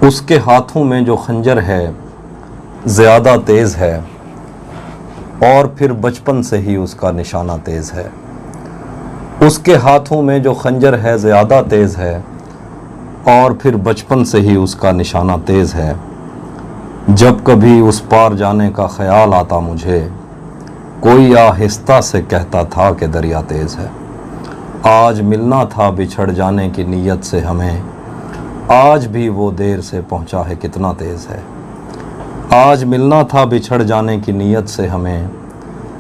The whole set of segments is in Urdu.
اس کے ہاتھوں میں جو خنجر ہے زیادہ تیز ہے، اور پھر بچپن سے ہی اس کا نشانہ تیز ہے۔ اس کے ہاتھوں میں جو خنجر ہے زیادہ تیز ہے، اور پھر بچپن سے ہی اس کا نشانہ تیز ہے۔ جب کبھی اس پار جانے کا خیال آتا مجھے، کوئی آہستہ سے کہتا تھا کہ دریا تیز ہے۔ آج ملنا تھا بچھڑ جانے کی نیت سے ہمیں، آج بھی وہ دیر سے پہنچا ہے کتنا تیز ہے۔ آج ملنا تھا بچھڑ جانے کی نیت سے ہمیں،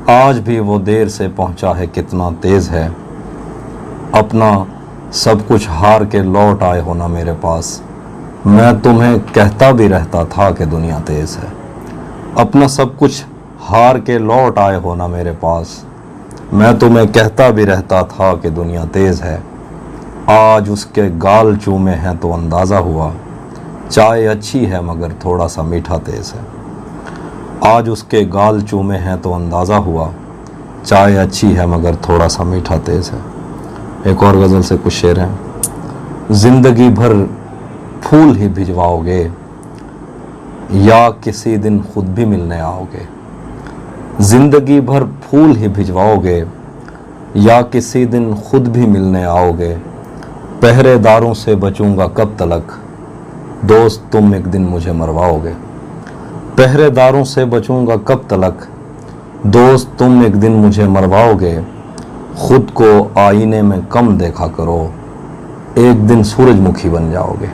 آج بھی وہ دیر سے پہنچا ہے کتنا تیز ہے۔ اپنا سب کچھ ہار کے لوٹ آئے ہو نا میرے پاس، میں تمہیں کہتا بھی رہتا تھا کہ دنیا تیز ہے۔ اپنا سب کچھ ہار کے لوٹ آئے ہو نا میرے پاس، میں تمہیں کہتا بھی رہتا تھا کہ دنیا تیز ہے۔ آج اس کے گال چومے ہیں تو اندازہ ہوا، چائے اچھی ہے مگر تھوڑا سا میٹھا تیز ہے۔ آج اس کے گال چومے ہیں تو اندازہ ہوا، چائے اچھی ہے مگر تھوڑا سا میٹھا تیز ہے۔ ایک اور غزل سے کچھ شعر ہیں۔ زندگی بھر پھول ہی بھجواؤ گے یا کسی دن خود بھی ملنے آؤ گے۔ زندگی بھر پھول ہی بھجواؤ گے یا کسی دن خود بھی ملنے آؤ گے۔ پہرے داروں سے بچوں گا کب تلک، دوست تم ایک دن مجھے مرواؤ گے۔ پہرے داروں سے بچوں گا کب تلک، دوست تم ایک دن مجھے مرواؤ گے۔ خود کو آئینے میں کم دیکھا کرو، ایک دن سورج مکھی بن جاؤ گے۔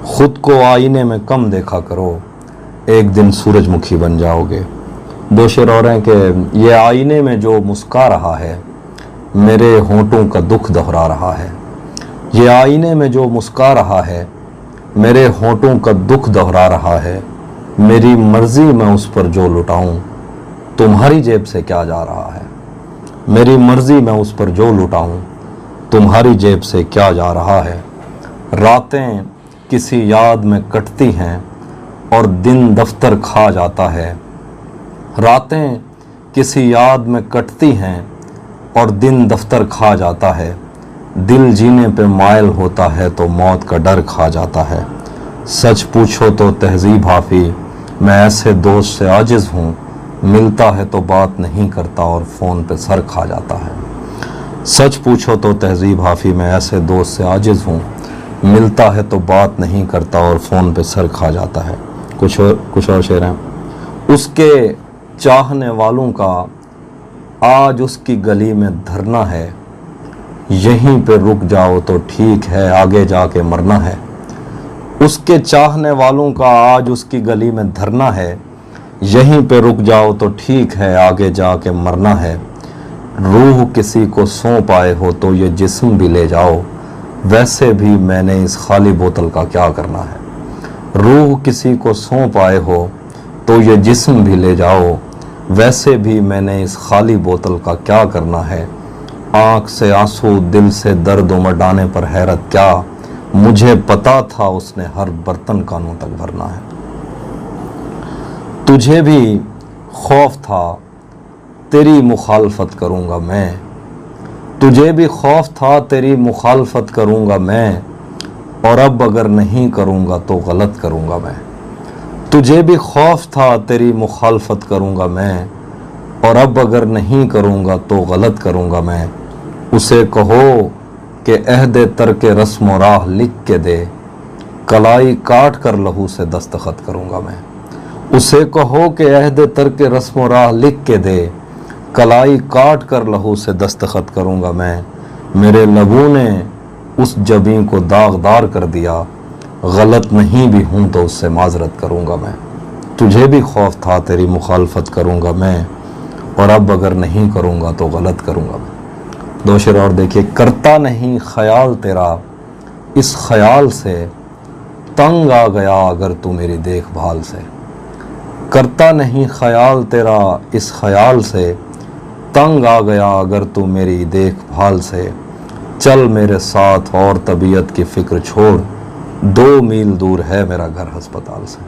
خود کو آئینے میں کم دیکھا کرو، ایک دن سورج مکھی بن جاؤ گے۔ دو شعر اور ہیں کہ یہ آئینے میں جو مسکا رہا ہے، میرے ہونٹوں کا دکھ دہرا رہا ہے۔ یہ آئینے میں جو مسکا رہا ہے، میرے ہونٹوں کا دکھ دہرا رہا ہے۔ میری مرضی میں اس پر جو لٹاؤں، تمہاری جیب سے کیا جا رہا ہے۔ میری مرضی میں اس پر جو لٹاؤں، تمہاری جیب سے کیا جا رہا ہے۔ راتیں کسی یاد میں کٹتی ہیں اور دن دفتر کھا جاتا ہے۔ راتیں کسی یاد میں کٹتی ہیں اور دن دفتر کھا جاتا ہے۔ دل جینے پہ مائل ہوتا ہے تو موت کا ڈر کھا جاتا ہے۔ سچ پوچھو تو تہذیب حافی، میں ایسے دوست سے عاجز ہوں، ملتا ہے تو بات نہیں کرتا اور فون پہ سر کھا جاتا ہے۔ سچ پوچھو تو تہذیب حافی، میں ایسے دوست سے عاجز ہوں، ملتا ہے تو بات نہیں کرتا اور فون پہ سر کھا جاتا ہے۔ کچھ اور شعر ہیں۔ اس کے چاہنے والوں کا آج اس کی گلی میں دھرنا ہے، یہیں پہ رک جاؤ تو ٹھیک ہے آگے جا کے مرنا ہے۔ اس کے چاہنے والوں کا آج اس کی گلی میں دھرنا ہے، یہیں پہ رک جاؤ تو ٹھیک ہے آگے جا کے مرنا ہے۔ روح کسی کو سونپ آئے ہو تو یہ جسم بھی لے جاؤ، ویسے بھی میں نے اس خالی بوتل کا کیا کرنا ہے۔ روح کسی کو سونپ آئے ہو تو یہ جسم بھی لے جاؤ، ویسے بھی میں نے اس خالی بوتل کا کیا کرنا ہے۔ آنکھ سے آنسو دل سے درد امڈانے پر حیرت کیا، مجھے پتا تھا اس نے ہر برتن کانوں تک بھرنا ہے۔ تجھے بھی خوف تھا تیری مخالفت کروں گا میں، تجھے بھی خوف تھا تیری مخالفت کروں گا میں، اور اب اگر نہیں کروں گا تو غلط کروں گا میں۔ تجھے بھی خوف تھا تیری مخالفت کروں گا میں، اور اب اگر نہیں کروں گا تو غلط کروں گا میں۔ اسے کہو کہ عہد ترک رسم و راہ لکھ کے دے، کلائی کاٹ کر لہو سے دستخط کروں گا میں۔ اسے کہو کہ عہد ترک رسم و راہ لکھ کے دے، کلائی کاٹ کر لہو سے دستخط کروں گا میں۔ میرے لبوں نے اس جبیں کو داغدار کر دیا، غلط نہیں بھی ہوں تو اس سے معذرت کروں گا میں۔ تجھے بھی خوف تھا تیری مخالفت کروں گا میں، اور اب اگر نہیں کروں گا تو غلط کروں گا میں۔ دو شعر اور دیکھیے۔ کرتا نہیں خیال تیرا اس خیال سے، تنگ آ گیا اگر تو میری دیکھ بھال سے۔ کرتا نہیں خیال تیرا اس خیال سے، تنگ آ گیا اگر تو میری دیکھ بھال سے۔ چل میرے ساتھ اور طبیعت کی فکر چھوڑ، 2 میل دور ہے میرا گھر ہسپتال سے۔